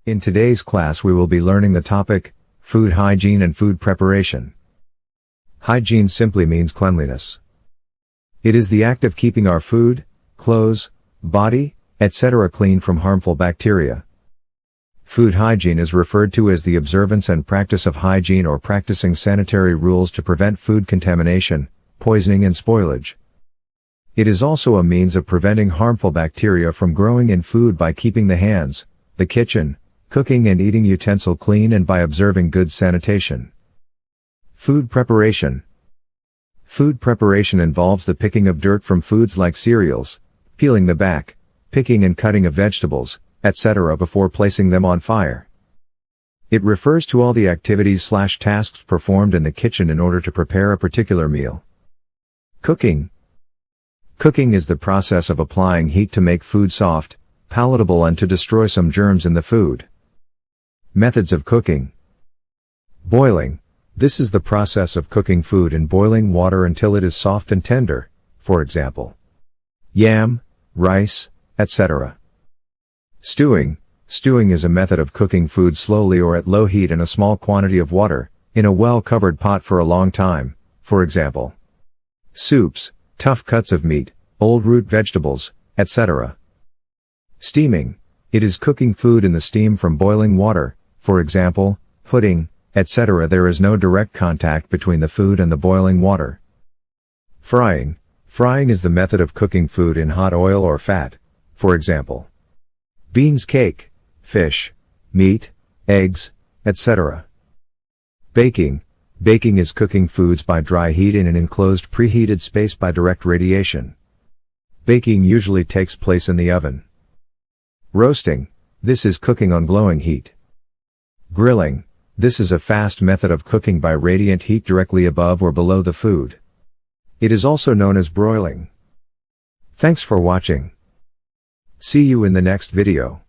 In today's class we will be learning the topic, food hygiene and food preparation. Hygiene simply means cleanliness. It is the act of keeping our food, clothes, body, etc. clean from harmful bacteria. Food hygiene is referred to as the observance and practice of hygiene or practicing sanitary rules to prevent food contamination, poisoning and spoilage. It is also a means of preventing harmful bacteria from growing in food by keeping the hands, the kitchen, cooking and eating utensil clean and by observing good sanitation. Food preparation. Food preparation involves the picking of dirt from foods like cereals, peeling the back, picking and cutting of vegetables, etc. before placing them on fire. It refers to all the activities/tasks performed in the kitchen in order to prepare a particular meal. Cooking. Cooking is the process of applying heat to make food soft, palatable and to destroy some germs in the food. Methods of cooking. Boiling. This is the process of cooking food in boiling water until it is soft and tender, for example, yam, rice, etc. Stewing. Stewing is a method of cooking food slowly or at low heat in a small quantity of water, in a well-covered pot for a long time, for example, soups, tough cuts of meat, old root vegetables, etc. Steaming. It is cooking food in the steam from boiling water, for example, pudding, etc. There is no direct contact between the food and the boiling water. Frying. Frying is the method of cooking food in hot oil or fat, for example, beans, cake, fish, meat, eggs, etc. Baking. Baking is cooking foods by dry heat in an enclosed preheated space by direct radiation. Baking usually takes place in the oven. Roasting. This is cooking on glowing heat. Grilling. This is a fast method of cooking by radiant heat directly above or below the food. It is also known as broiling. Thanks for watching. See you in the next video.